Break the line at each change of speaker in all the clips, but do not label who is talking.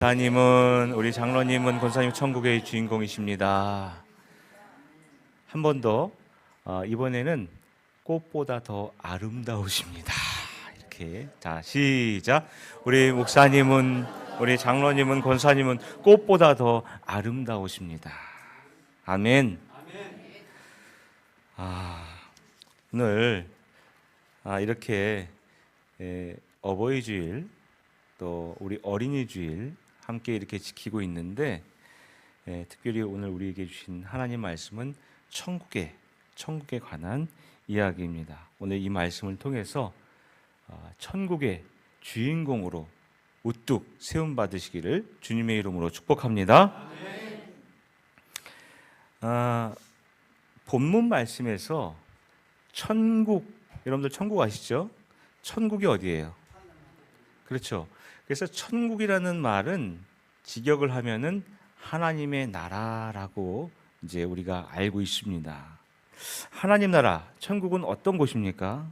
우리 장로님은 권사님 천국의 주인공이십니다. 한 번 더, 이번에는 꽃보다 더 아름다우십니다. 이렇게. 자, 시작. 우리 목사님은, 우리 장로님은, 권사님은 꽃보다 더 아름다우십니다. 아멘. 오늘 이렇게 어버이 주일, 또 우리 어린이 주일 함께 이렇게 지키고 있는데, 특별히 오늘 우리에게 주신 하나님 말씀은 천국에 관한 이야기입니다. 오늘 이 말씀을 통해서 천국의 주인공으로 우뚝 세움 받으시기를 주님의 이름으로 축복합니다. 본문 말씀에서 천국, 여러분들 천국 아시죠? 천국이 어디예요? 그렇죠. 그래서 천국이라는 말은 직역을 하면은 하나님의 나라라고 이제 우리가 알고 있습니다. 하나님 나라, 천국은 어떤 곳입니까?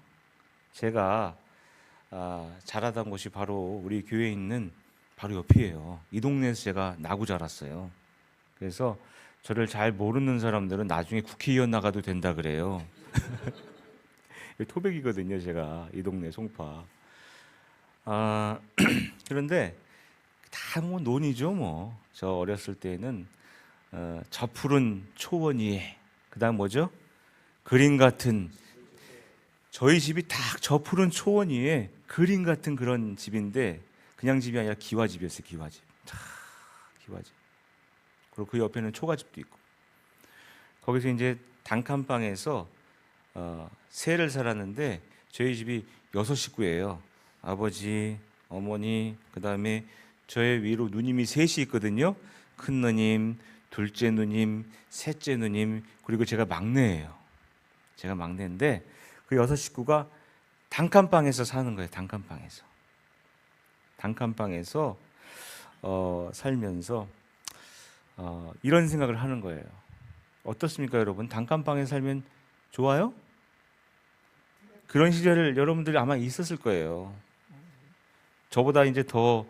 제가 자라던 곳이 바로 우리 교회에 있는 바로 옆이에요. 이 동네에서 제가 나고 자랐어요. 그래서 저를 잘 모르는 사람들은 나중에 국회의원 나가도 된다 그래요. 토백이거든요, 제가. 이 동네 송파. 그런데 다 뭐 논이죠, 뭐. 저 어렸을 때는 저 푸른 초원 위에, 그다음 뭐죠? 그림 같은, 저희 집이 딱 저 푸른 초원 위에 그림 같은 그런 집인데, 그냥 집이 아니라 기와집이었어요. 기와집. 기와집. 그리고 그 옆에는 초가집도 있고. 거기서 이제 단칸방에서 새를 살았는데, 저희 집이 6식구예요. 아버지, 어머니, 그 다음에 저의 위로 누님이 셋이 있거든요. 큰 누님, 둘째 누님, 셋째 누님, 그리고 제가 막내예요. 제가 막내인데 그 6식구가 단칸방에서 사는 거예요. 단칸방에서 살면서 이런 생각을 하는 거예요. 어떻습니까, 여러분? 단칸방에 살면 좋아요? 그런 시절 여러분들이 아마 있었을 거예요. 저보다 이제 더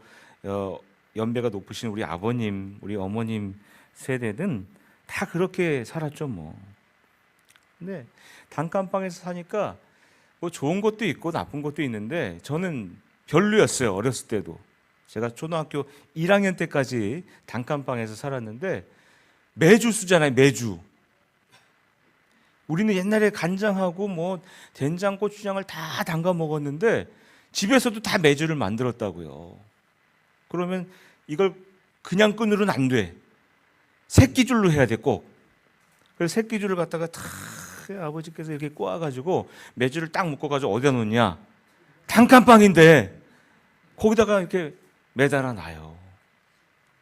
연배가 높으신 우리 아버님, 우리 어머님 세대는 다 그렇게 살았죠, 뭐. 근데 단칸방에서 사니까 뭐 좋은 것도 있고 나쁜 것도 있는데 저는 별로였어요, 어렸을 때도. 제가 초등학교 1학년 때까지 단칸방에서 살았는데 매주 쓰잖아요, 매주. 우리는 옛날에 간장하고 뭐 된장, 고추장을 다 담가 먹었는데 집에서도 다 매주를 만들었다고요. 그러면 이걸 그냥 끈으로는 안 돼. 새끼줄로 해야 돼, 꼭. 그래서 새끼줄을 갖다가 다 아버지께서 이렇게 꼬아가지고 매주를 딱 묶어가지고 어디다 놓냐? 단칸방인데 거기다가 이렇게 매달아 놔요.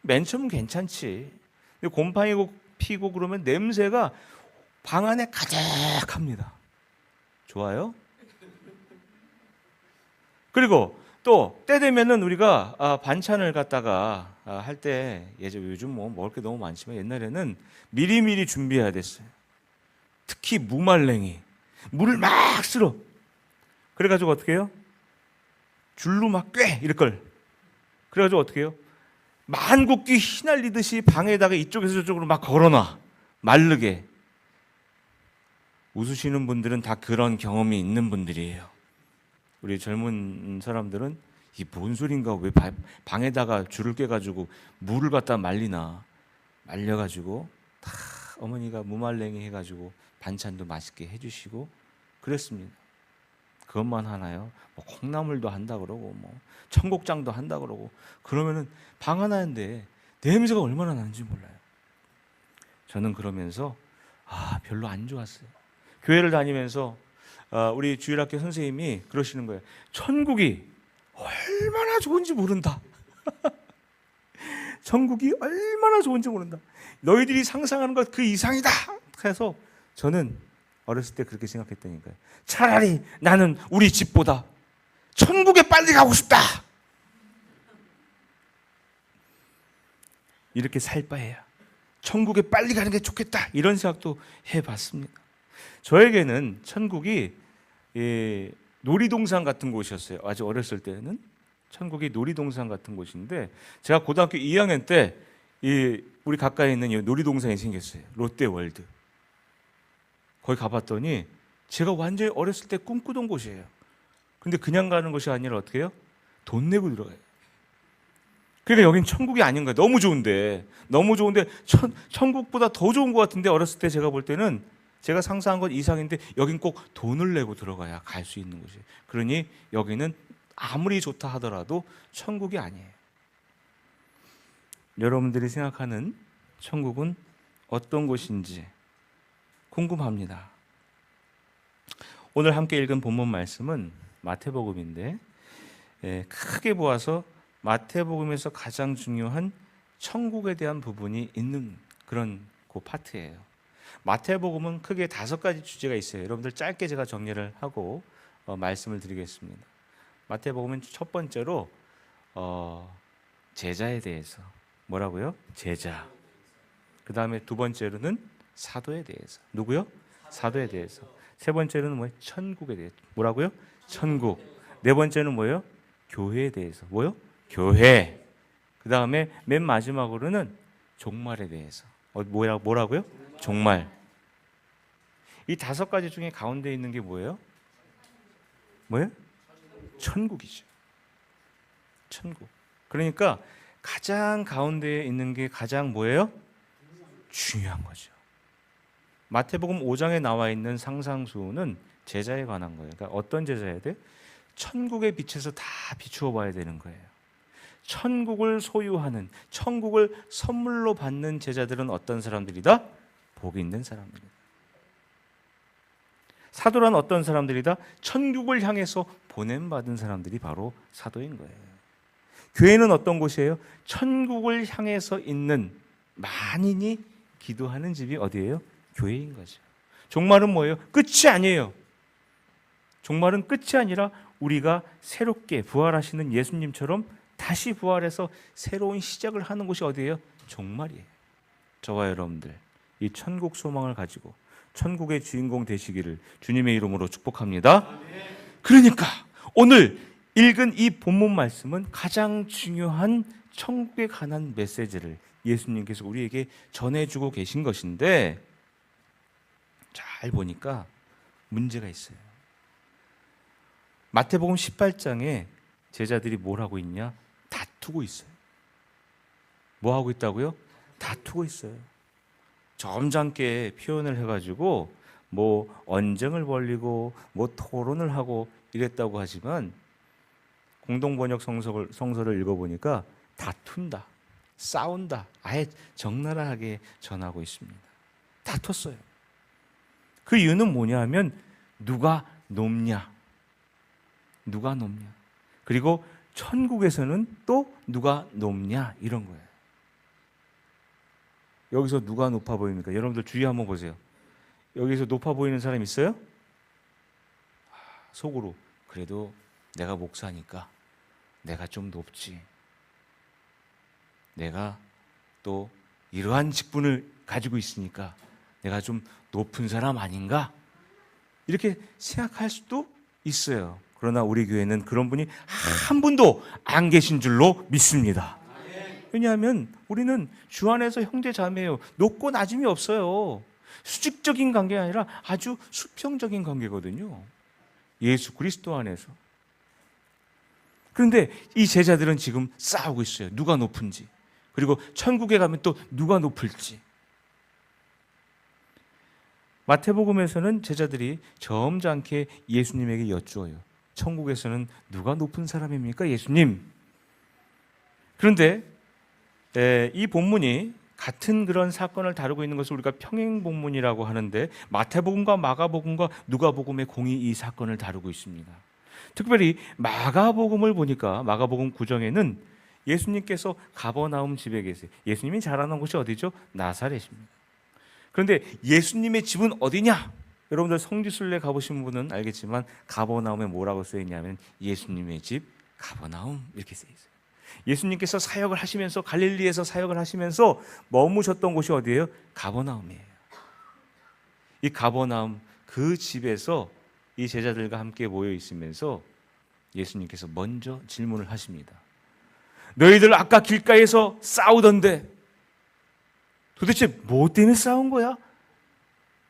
맨 처음은 괜찮지. 근데 곰팡이 피고 그러면 냄새가 방 안에 가득합니다. 좋아요? 그리고 또 때 되면은 우리가 반찬을 갖다가 할 때, 요즘 뭐 먹을 게 너무 많지만 옛날에는 미리미리 준비해야 됐어요. 특히 무말랭이, 물을 막 쓸어. 그래가지고 어떻게 해요? 줄로 막 꿰, 이럴걸. 그래가지고 어떻게 해요? 만국기 휘날리듯이 방에다가 이쪽에서 저쪽으로 막 걸어놔, 마르게. 웃으시는 분들은 다 그런 경험이 있는 분들이에요. 우리 젊은 사람들은 이게 뭔 소린가, 왜 방에다가 줄을 꿰가지고 물을 갖다 말려가지고 다 어머니가 무말랭이 해가지고 반찬도 맛있게 해주시고 그랬습니다. 그것만 하나요? 뭐 콩나물도 한다 그러고 뭐 청국장도 한다 그러고, 그러면은 방 하나인데 냄새가 얼마나 나는지 몰라요. 저는 그러면서 별로 안 좋았어요. 교회를 다니면서 우리 주일학교 선생님이 그러시는 거예요. 천국이 얼마나 좋은지 모른다. 천국이 얼마나 좋은지 모른다. 너희들이 상상하는 것 그 이상이다. 해서 저는 어렸을 때 그렇게 생각했다니까요. 차라리 나는 우리 집보다 천국에 빨리 가고 싶다. 이렇게 살 바에야 천국에 빨리 가는 게 좋겠다. 이런 생각도 해봤습니다. 저에게는 천국이 놀이동산 같은 곳이었어요. 아주 어렸을 때는 천국이 놀이동산 같은 곳인데 제가 고등학교 2학년 때 우리 가까이 있는 이 놀이동산이 생겼어요. 롯데월드. 거기 가봤더니 제가 완전히 어렸을 때 꿈꾸던 곳이에요. 근데 그냥 가는 것이 아니라 어떻게 해요? 돈 내고 들어가요. 그러니까 여긴 천국이 아닌 거예요. 너무 좋은데 천국보다 더 좋은 것 같은데 어렸을 때 제가 볼 때는 제가 상상한 것 이상인데 여긴 꼭 돈을 내고 들어가야 갈 수 있는 곳이에요. 그러니 여기는 아무리 좋다 하더라도 천국이 아니에요. 여러분들이 생각하는 천국은 어떤 곳인지 궁금합니다. 오늘 함께 읽은 본문 말씀은 마태복음인데 크게 보아서 마태복음에서 가장 중요한 천국에 대한 부분이 있는 그런 그 파트예요. 마태복음은 크게 5가지 주제가 있어요. 여러분들 짧게 제가 정리를 하고 말씀을 드리겠습니다. 마태복음은 첫 번째로 제자에 대해서 뭐라고요? 제자. 그 다음에 두 번째로는 사도에 대해서. 누구요? 사도에 대해서. 세 번째로는 뭐예요? 천국에 대해서. 뭐라고요? 천국. 네 번째는 뭐예요? 교회에 대해서. 뭐요? 교회. 그 다음에 맨 마지막으로는 종말에 대해서. 뭐라고요? 종말. 이 5가지 중에 가운데 있는 게 뭐예요? 뭐예요? 천국이죠. 천국. 그러니까 가장 가운데에 있는 게 가장 뭐예요? 중요한 거죠. 마태복음 5장에 나와 있는 상상수는 제자에 관한 거예요. 그러니까 어떤 제자야 돼? 천국의 빛에서 다 비추어 봐야 되는 거예요. 천국을 소유하는, 천국을 선물로 받는 제자들은 어떤 사람들이다? 복 있는 사람들이다. 사도란 어떤 사람들이다? 천국을 향해서 보냄받은 사람들이 바로 사도인 거예요. 교회는 어떤 곳이에요? 천국을 향해서 있는 만인이 기도하는 집이 어디예요? 교회인 거죠. 종말은 뭐예요? 끝이 아니에요. 종말은 끝이 아니라 우리가 새롭게 부활하시는 예수님처럼 다시 부활해서 새로운 시작을 하는 곳이 어디예요? 종말이에요. 저와 여러분들 이 천국 소망을 가지고 천국의 주인공 되시기를 주님의 이름으로 축복합니다. 그러니까 오늘 읽은 이 본문 말씀은 가장 중요한 천국에 관한 메시지를 예수님께서 우리에게 전해주고 계신 것인데 잘 보니까 문제가 있어요. 마태복음 18장에 제자들이 뭘 하고 있냐? 다투고 있어요. 뭐 하고 있다고요? 다투고 있어요. 점잖게 표현을 해가지고 뭐 언쟁을 벌이고 뭐 토론을 하고 이랬다고 하지만 공동번역 성서를 읽어보니까 다툰다, 싸운다, 아예 적나라하게 전하고 있습니다. 다퉜어요. 그 이유는 뭐냐 하면 누가 높냐, 누가 높냐, 그리고 천국에서는 또 누가 높냐 이런 거예요. 여기서 누가 높아 보입니까? 여러분들 주위 한번 보세요. 여기서 높아 보이는 사람 있어요? 속으로 그래도 내가 목사니까 내가 좀 높지. 내가 또 이러한 직분을 가지고 있으니까 내가 좀 높은 사람 아닌가? 이렇게 생각할 수도 있어요. 그러나 우리 교회는 그런 분이 한 분도 안 계신 줄로 믿습니다. 왜냐하면 우리는 주 안에서 형제 자매예요. 높고 낮음이 없어요. 수직적인 관계가 아니라 아주 수평적인 관계거든요. 예수 그리스도 안에서. 그런데 이 제자들은 지금 싸우고 있어요. 누가 높은지. 그리고 천국에 가면 또 누가 높을지. 마태복음에서는 제자들이 점잖게 예수님에게 여쭈어요. 천국에서는 누가 높은 사람입니까? 예수님. 그런데 이 본문이 같은 그런 사건을 다루고 있는 것을 우리가 평행본문이라고 하는데 마태복음과 마가복음과 누가복음의 공이 이 사건을 다루고 있습니다. 특별히 마가복음을 보니까 마가복음 9장에는 예수님께서 가버나움 집에 계세요. 예수님이 자라난 곳이 어디죠? 나사렛입니다. 그런데 예수님의 집은 어디냐? 여러분들 성지순례 가보신 분은 알겠지만 가버나움에 뭐라고 써있냐면 예수님의 집 가버나움 이렇게 써있어요. 예수님께서 사역을 하시면서 갈릴리에서 사역을 하시면서 머무셨던 곳이 어디예요? 가버나움이에요. 이 가버나움 그 집에서 이 제자들과 함께 모여 있으면서 예수님께서 먼저 질문을 하십니다. 너희들 아까 길가에서 싸우던데 도대체 뭐 때문에 싸운 거야?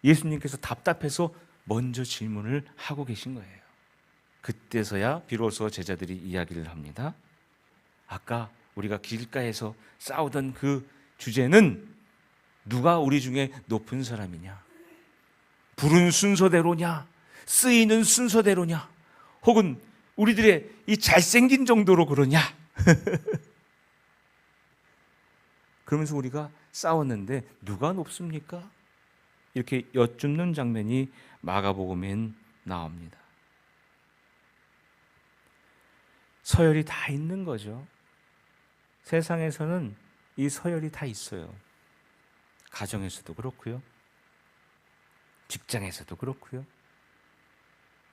예수님께서 답답해서 먼저 질문을 하고 계신 거예요. 그때서야 비로소 제자들이 이야기를 합니다. 아까 우리가 길가에서 싸우던 그 주제는 누가 우리 중에 높은 사람이냐? 부른 순서대로냐? 쓰이는 순서대로냐? 혹은 우리들의 이 잘생긴 정도로 그러냐? 그러면서 우리가 싸웠는데 누가 높습니까? 이렇게 여쭙는 장면이 마가복음엔 나옵니다. 서열이 다 있는 거죠. 세상에서는 이 서열이 다 있어요. 가정에서도 그렇고요. 직장에서도 그렇고요.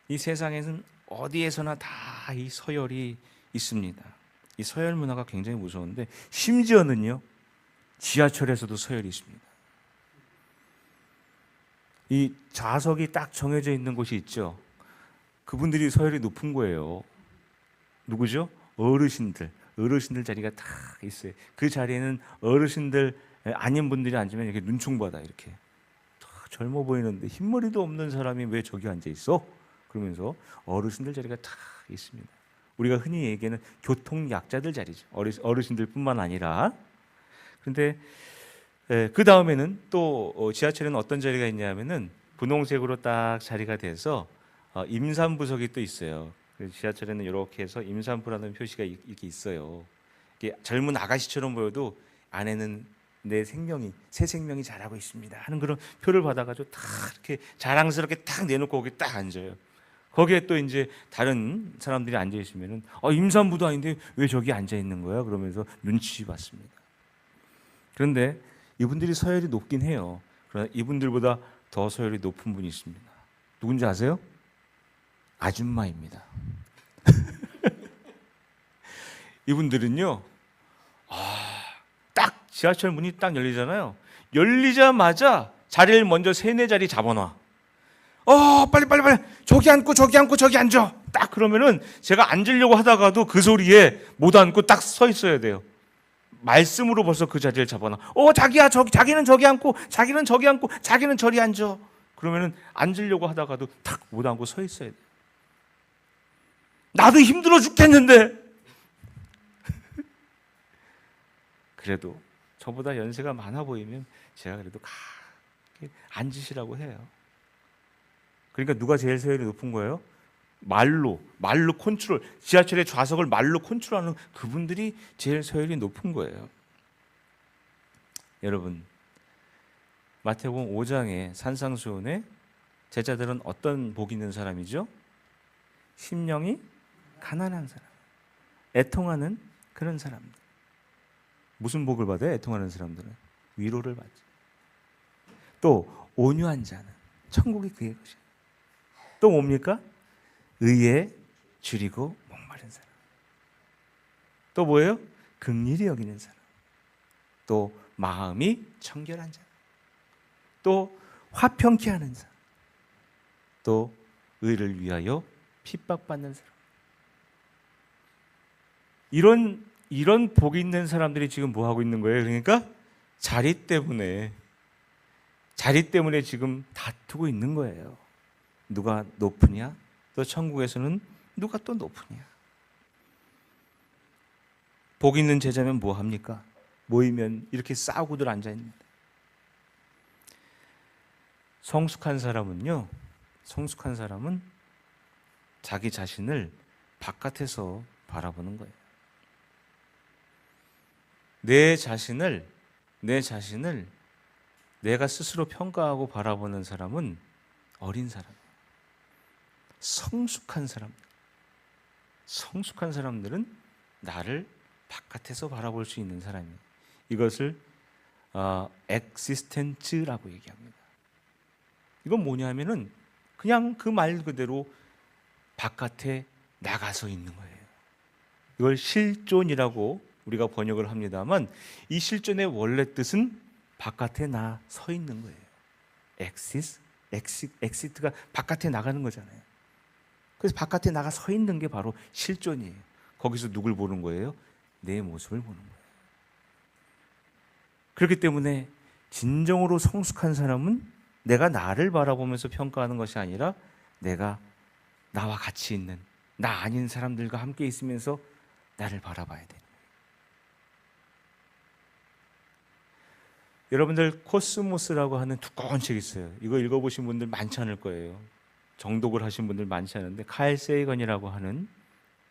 이 세상에는 어디에서나 다 이 서열이 있습니다. 이 서열 문화가 굉장히 무서운데 심지어는요, 지하철에서도 서열이 있습니다. 이 좌석이 딱 정해져 있는 곳이 있죠. 그분들이 서열이 높은 거예요. 누구죠? 어르신들 자리가 다 있어요. 그 자리에는 어르신들 아닌 분들이 앉으면 이렇게 눈총받아. 이렇게 젊어 보이는데 흰머리도 없는 사람이 왜 저기 앉아 있어? 그러면서 어르신들 자리가 다 있습니다. 우리가 흔히 얘기하는 교통약자들 자리죠. 어르신들뿐만 아니라. 그런데 그 다음에는 또 지하철에는 어떤 자리가 있냐면은 분홍색으로 딱 자리가 돼서 임산부석이 또 있어요. 지하철에는 이렇게 해서 임산부라는 표시가 이렇게 있어요. 이게 젊은 아가씨처럼 보여도 안에는 새 생명이 자라고 있습니다 하는 그런 표를 받아가지고 딱 이렇게 자랑스럽게 딱 내놓고 거기 딱 앉아요. 거기에 또 이제 다른 사람들이 앉아 있으면은 임산부도 아닌데 왜 저기 앉아 있는 거야? 그러면서 눈치 봤습니다. 그런데 이분들이 서열이 높긴 해요. 그러나 이분들보다 더 서열이 높은 분이 있습니다. 누군지 아세요? 아줌마입니다. 이분들은요, 딱 지하철 문이 딱 열리잖아요. 열리자마자 자리를 먼저 3-4자리 잡아놔. 빨리 저기 앉고 저기 앉아. 딱 그러면은 제가 앉으려고 하다가도 그 소리에 못 앉고 딱 서 있어야 돼요. 말씀으로 벌써 그 자리를 잡아놔. 자기야, 자기는 저기 앉고, 자기는 저기 앉고, 자기는 저리 앉아. 그러면은 앉으려고 하다가도 탁 못 앉고 서 있어야 돼. 나도 힘들어 죽겠는데. 그래도 저보다 연세가 많아 보이면 제가 그래도 앉으시라고 해요. 그러니까 누가 제일 서열이 높은 거예요? 말로 컨트롤, 지하철의 좌석을 말로 컨트롤하는 그분들이 제일 서열이 높은 거예요. 여러분, 마태복음 5장의 산상수훈에 제자들은 어떤 복 있는 사람이죠? 심령이 가난한 사람, 애통하는 그런 사람들. 무슨 복을 받아요? 애통하는 사람들은 위로를 받죠. 또 온유한 자는 천국이 그의 것이에요. 또 뭡니까? 의에 줄이고 목마른 사람. 또 뭐예요? 긍휼히 여기는 사람. 또 마음이 청결한 사람. 또 화평케 하는 사람. 또 의를 위하여 핍박받는 사람. 이런 복이 있는 사람들이 지금 뭐 하고 있는 거예요? 그러니까 자리 때문에 지금 다투고 있는 거예요. 누가 높으냐? 또 천국에서는 누가 또 높으냐? 복 있는 제자면 뭐 합니까? 모이면 이렇게 싸우고들 앉아 있는데. 성숙한 사람은 자기 자신을 바깥에서 바라보는 거예요. 내 자신을 내가 스스로 평가하고 바라보는 사람은 어린 사람. 성숙한 사람들은 나를 바깥에서 바라볼 수 있는 사람이에요. 이것을 엑시스텐츠라고 얘기합니다. 이건 뭐냐면은 그냥 그 말 그대로 바깥에 나가서 있는 거예요. 이걸 실존이라고 우리가 번역을 합니다만 이 실존의 원래 뜻은 바깥에 나 서 있는 거예요. 엑시트가 바깥에 나가는 거잖아요. 그래서 바깥에 나가 서 있는 게 바로 실존이에요. 거기서 누굴 보는 거예요? 내 모습을 보는 거예요. 그렇기 때문에 진정으로 성숙한 사람은 내가 나를 바라보면서 평가하는 것이 아니라 내가 나와 같이 있는 나 아닌 사람들과 함께 있으면서 나를 바라봐야 돼요. 여러분들 코스모스라고 하는 두꺼운 책이 있어요. 이거 읽어보신 분들 많지 않을 거예요. 정독을 하신 분들 많지 않은데 칼 세이건이라고 하는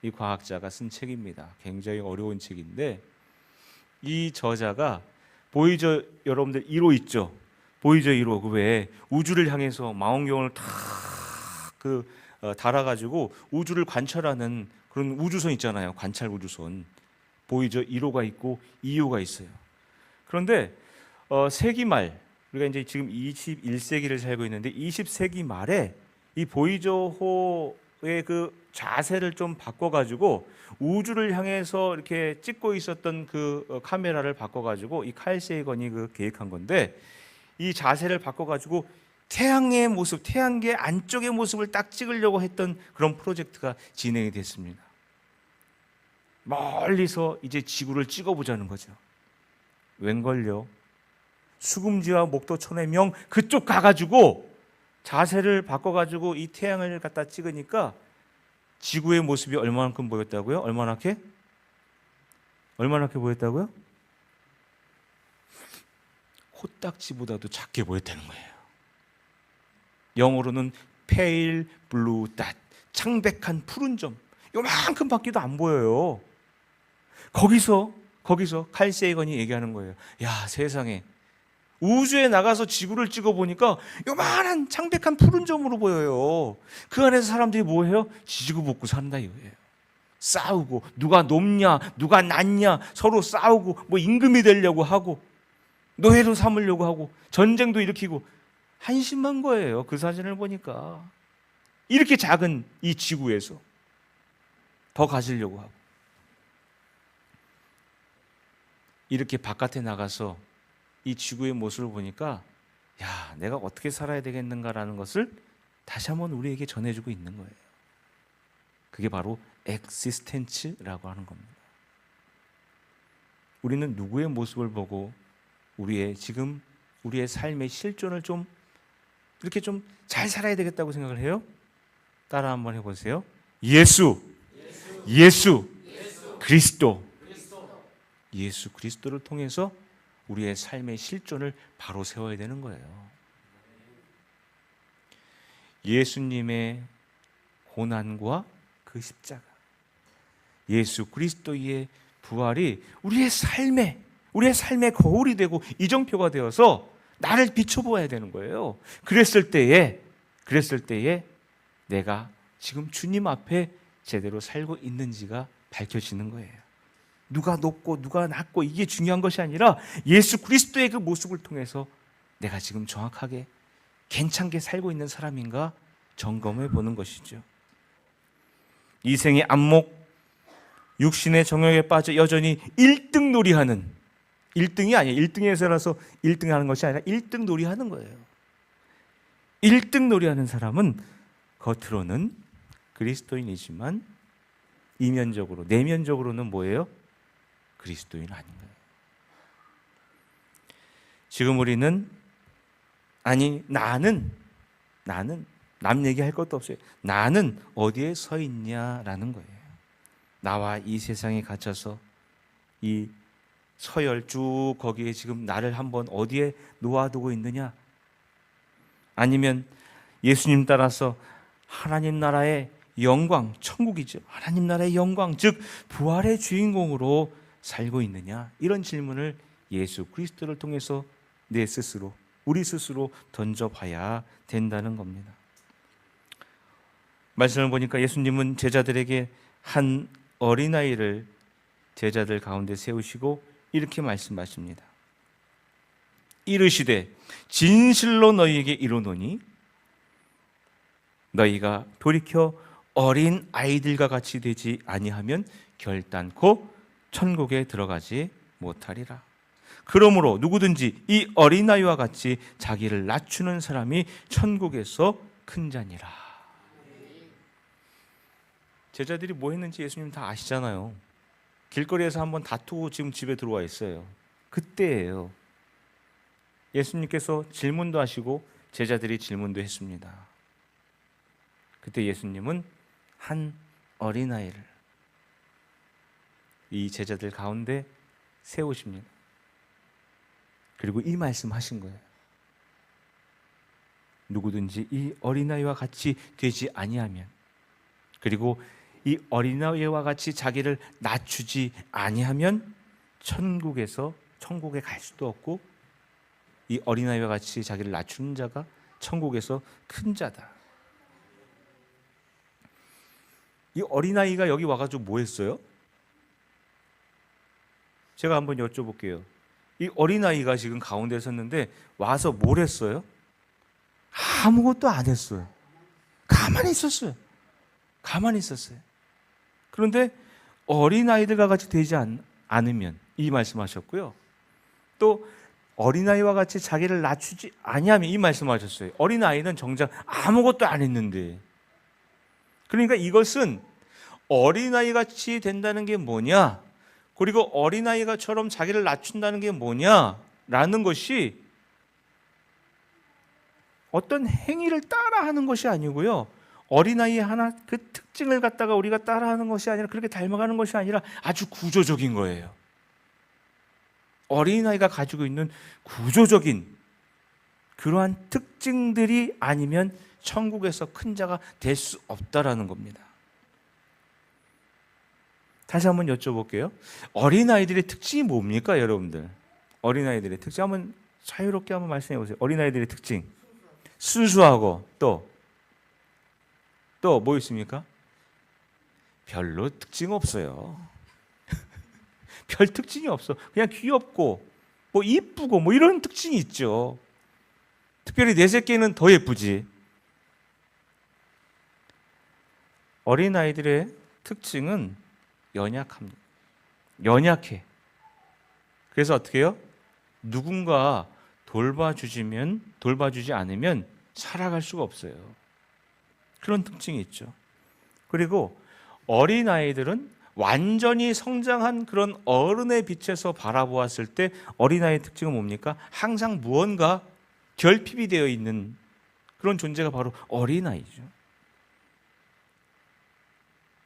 이 과학자가 쓴 책입니다. 굉장히 어려운 책인데 이 저자가 보이저 여러분들 1호 있죠? 보이저 1호 그 외에 우주를 향해서 망원경을 탁 달아가지고 우주를 관찰하는 그런 우주선 있잖아요. 관찰 우주선. 보이저 1호가 있고 2호가 있어요. 그런데 세기 말 우리가 이제 지금 21세기를 살고 있는데 20세기 말에 이 보이저호의 그 자세를 좀 바꿔가지고 우주를 향해서 이렇게 찍고 있었던 그 카메라를 바꿔가지고 이 칼 세이건이 그 계획한 건데 이 자세를 바꿔가지고 태양의 모습, 태양계 안쪽의 모습을 딱 찍으려고 했던 그런 프로젝트가 진행이 됐습니다. 멀리서 이제 지구를 찍어보자는 거죠. 웬걸요? 수금지와 목도천의 명 그쪽 가가지고 자세를 바꿔가지고 이 태양을 갖다 찍으니까 지구의 모습이 얼마만큼 보였다고요? 얼마나게 보였다고요? 코딱지보다도 작게 보였다는 거예요. 영어로는 pale blue dot, 창백한 푸른 점. 요만큼밖에도 안 보여요. 거기서 칼 세이건이 얘기하는 거예요. 야, 세상에 우주에 나가서 지구를 찍어보니까 요만한 창백한 푸른 점으로 보여요. 그 안에서 사람들이 뭐해요? 지지고 볶고 산다 이거예요. 싸우고 누가 높냐 누가 낮냐 서로 싸우고 뭐 임금이 되려고 하고 노예로 삼으려고 하고 전쟁도 일으키고 한심한 거예요. 그 사진을 보니까 이렇게 작은 이 지구에서 더 가지려고 하고 이렇게 바깥에 나가서 이 지구의 모습을 보니까 야, 내가 어떻게 살아야 되겠는가라는 것을 다시 한번 우리에게 전해주고 있는 거예요. 그게 바로 엑시스텐츠라고 하는 겁니다. 우리는 누구의 모습을 보고 우리의 삶의 실존을 좀 이렇게 좀 잘 살아야 되겠다고 생각을 해요? 따라 한번 해보세요. 예수 그리스도. 예수 그리스도를 통해서 우리의 삶의 실존을 바로 세워야 되는 거예요. 예수님의 고난과 그 십자가, 예수 그리스도의 부활이 우리의 삶의 거울이 되고 이정표가 되어서 나를 비춰보아야 되는 거예요. 그랬을 때에 내가 지금 주님 앞에 제대로 살고 있는지가 밝혀지는 거예요. 누가 높고 누가 낮고 이게 중요한 것이 아니라 예수 그리스도의 그 모습을 통해서 내가 지금 정확하게 괜찮게 살고 있는 사람인가 점검해 보는 것이죠. 이 생의 안목, 육신의 정욕에 빠져 여전히 1등 놀이하는, 1등이 아니에요. 1등에서라서 1등 하는 것이 아니라 1등 놀이하는 거예요. 1등 놀이하는 사람은 겉으로는 그리스도인이지만 이면적으로, 내면적으로는 뭐예요? 그리스도인 아닌 거예요. 지금 우리는 나는 남 얘기할 것도 없어요. 나는 어디에 서 있냐라는 거예요. 나와 이 세상에 갇혀서 이 서열 쭉 거기에 지금 나를 한번 어디에 놓아두고 있느냐? 아니면 예수님 따라서 하나님 나라의 영광, 천국이죠. 하나님 나라의 영광, 즉 부활의 주인공으로 살고 있느냐? 이런 질문을 예수 그리스도를 통해서 우리 스스로 던져봐야 된다는 겁니다. 말씀을 보니까 예수님은 제자들에게 한 어린아이를 제자들 가운데 세우시고 이렇게 말씀하십니다. 이르시되 진실로 너희에게 이르노니 너희가 돌이켜 어린 아이들과 같이 되지 아니하면 결단코 천국에 들어가지 못하리라. 그러므로 누구든지 이 어린아이와 같이 자기를 낮추는 사람이 천국에서 큰 자니라. 제자들이 뭐 했는지 예수님 다 아시잖아요. 길거리에서 한번 다투고 지금 집에 들어와 있어요. 그때예요. 예수님께서 질문도 하시고 제자들이 질문도 했습니다. 그때 예수님은 한 어린아이를 이 제자들 가운데 세우십니다. 그리고 이 말씀하신 거예요. 누구든지 이 어린아이와 같이 되지 아니하면, 그리고 이 어린아이와 같이 자기를 낮추지 아니하면 천국에 갈 수도 없고, 이 어린아이와 같이 자기를 낮추는 자가 천국에서 큰 자다. 이 어린아이가 여기 와가지고 뭐 했어요? 제가 한번 여쭤볼게요. 이 어린아이가 지금 가운데 섰는데 와서 뭘 했어요? 아무것도 안 했어요. 가만히 있었어요. 가만히 있었어요. 그런데 어린아이들과 같이 되지 않으면, 이 말씀하셨고요. 또 어린아이와 같이 자기를 낮추지 아니하면, 이 말씀하셨어요. 어린아이는 정작 아무것도 안 했는데. 그러니까 이것은 어린아이 같이 된다는 게 뭐냐, 그리고 어린아이가처럼 자기를 낮춘다는 게 뭐냐라는 것이 어떤 행위를 따라하는 것이 아니고요, 어린아이 하나 그 특징을 갖다가 우리가 따라하는 것이 아니라, 그렇게 닮아가는 것이 아니라 아주 구조적인 거예요. 어린아이가 가지고 있는 구조적인 그러한 특징들이 아니면 천국에서 큰 자가 될 수 없다라는 겁니다. 다시 한번 여쭤볼게요. 어린아이들의 특징이 뭡니까, 여러분들? 어린아이들의 특징 한번 자유롭게 한번 말씀해 보세요. 어린아이들의 특징. 순수하고 또 뭐 있습니까? 별로 특징 없어요. 별 특징이 없어. 그냥 귀엽고 뭐 이쁘고 뭐 이런 특징이 있죠. 특별히 내 새끼는 더 예쁘지. 어린아이들의 특징은 연약합니다. 연약해. 그래서 어떻게 해요? 누군가 돌봐주지 않으면 살아갈 수가 없어요. 그런 특징이 있죠. 그리고 어린아이들은 완전히 성장한 그런 어른의 빛에서 바라보았을 때 어린아이의 특징은 뭡니까? 항상 무언가 결핍이 되어 있는 그런 존재가 바로 어린아이죠.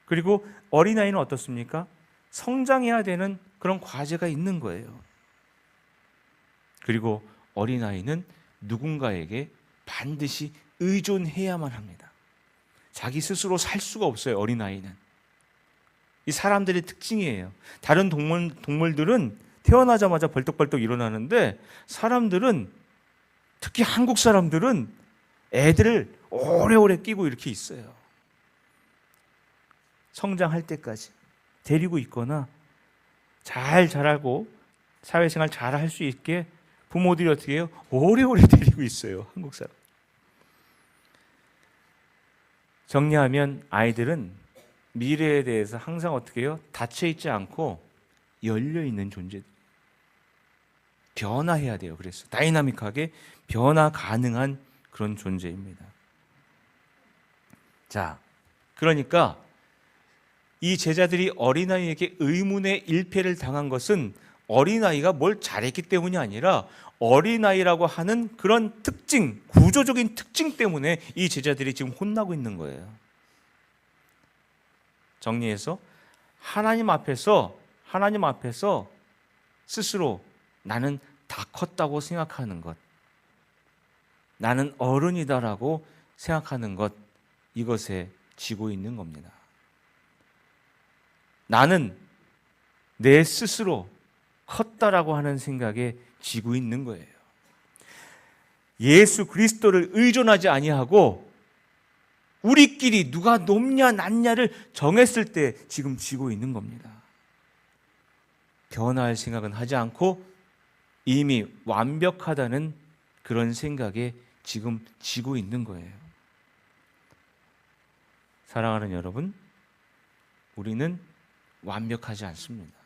그리고 어린아이는 어떻습니까? 성장해야 되는 그런 과제가 있는 거예요. 그리고 어린아이는 누군가에게 반드시 의존해야만 합니다. 자기 스스로 살 수가 없어요, 어린아이는. 이 사람들의 특징이에요. 다른 동물들은 태어나자마자 벌떡벌떡 일어나는데, 사람들은, 특히 한국 사람들은 애들을 오래오래 끼고 이렇게 있어요. 성장할 때까지 데리고 있거나 잘 자라고 사회생활 잘 할 수 있게 부모들이 어떻게 해요? 오래오래 데리고 있어요, 한국 사람. 정리하면 아이들은 미래에 대해서 항상 어떻게 해요? 닫혀 있지 않고 열려 있는 존재. 변화해야 돼요. 그래서 다이나믹하게 변화 가능한 그런 존재입니다. 자, 그러니까 이 제자들이 어린아이에게 의문의 일패를 당한 것은 어린아이가 뭘 잘했기 때문이 아니라 어린아이라고 하는 그런 특징, 구조적인 특징 때문에 이 제자들이 지금 혼나고 있는 거예요. 정리해서 하나님 앞에서 스스로 나는 다 컸다고 생각하는 것, 나는 어른이다라고 생각하는 것, 이것에 지고 있는 겁니다. 나는 내 스스로 컸다라고 하는 생각에 지고 있는 거예요. 예수 그리스도를 의존하지 아니하고 우리끼리 누가 높냐 낮냐를 정했을 때 지금 지고 있는 겁니다. 변화할 생각은 하지 않고 이미 완벽하다는 그런 생각에 지금 지고 있는 거예요. 사랑하는 여러분, 우리는 완벽하지 않습니다.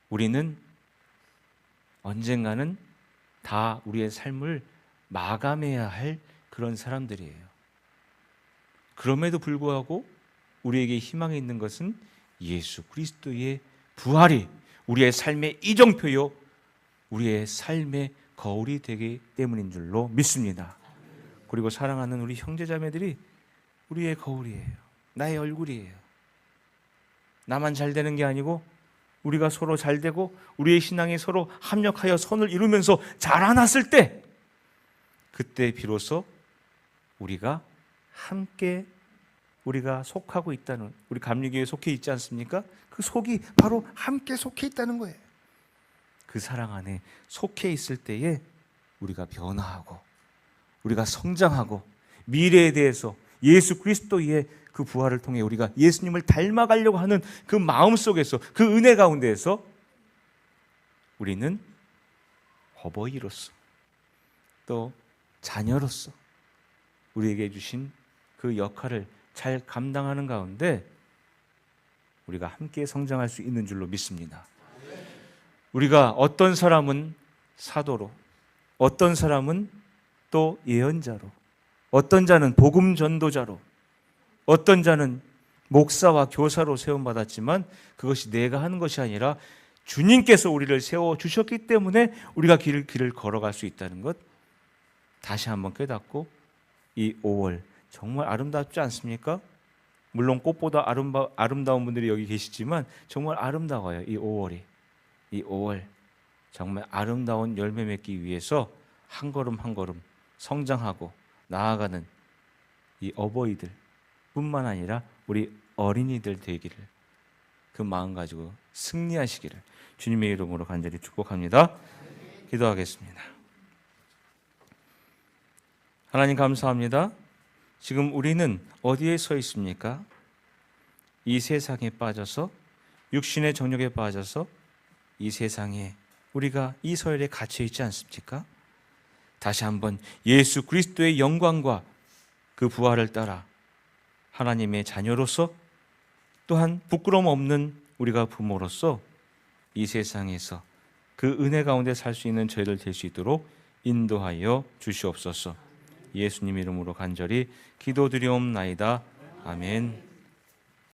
우리는 언젠가는 다 우리의 삶을 마감해야 할 그런 사람들이에요. 그럼에도 불구하고 우리에게 희망이 있는 것은 예수 그리스도의 부활이 우리의 삶의 이정표요, 우리의 삶의 거울이 되기 때문인 줄로 믿습니다. 그리고 사랑하는 우리 형제자매들이 우리의 거울이에요. 나의 얼굴이에요. 나만 잘 되는 게 아니고 우리가 서로 잘 되고 우리의 신앙이 서로 합력하여 선을 이루면서 자라났을 때, 그때 비로소 우리가 함께 우리가 속하고 있다는, 우리 감리교회에 속해 있지 않습니까? 그 속이 바로 함께 속해 있다는 거예요. 그 사랑 안에 속해 있을 때에 우리가 변화하고 우리가 성장하고 미래에 대해서 예수 그리스도의 그 부활을 통해 우리가 예수님을 닮아가려고 하는 그 마음 속에서, 그 은혜 가운데에서 우리는 어버이로서 또 자녀로서 우리에게 주신 그 역할을 잘 감당하는 가운데 우리가 함께 성장할 수 있는 줄로 믿습니다. 우리가 어떤 사람은 사도로, 어떤 사람은 또 예언자로, 어떤 자는 복음 전도자로, 어떤 자는 목사와 교사로 세움받았지만 그것이 내가 하는 것이 아니라 주님께서 우리를 세워주셨기 때문에 우리가 길을 걸어갈 수 있다는 것, 다시 한번 깨닫고 이 5월 정말 아름답지 않습니까? 물론 꽃보다 아름다운 분들이 여기 계시지만 정말 아름다워요. 이 5월이. 이 5월 정말 아름다운 열매 맺기 위해서 한 걸음 한 걸음 성장하고 나아가는 이 어버이들 뿐만 아니라 우리 어린이들 되기를, 그 마음 가지고 승리하시기를 주님의 이름으로 간절히 축복합니다. 기도하겠습니다. 하나님 감사합니다. 지금 우리는 어디에 서 있습니까? 이 세상에 빠져서, 육신의 정욕에 빠져서 이 세상에 우리가 이 서열에 갇혀 있지 않습니까? 다시 한번 예수 그리스도의 영광과 그 부활을 따라 하나님의 자녀로서, 또한 부끄러움 없는 우리가 부모로서 이 세상에서 그 은혜 가운데 살 수 있는 저희들 될 수 있도록 인도하여 주시옵소서. 예수님 이름으로 간절히 기도드리옵나이다. 아멘.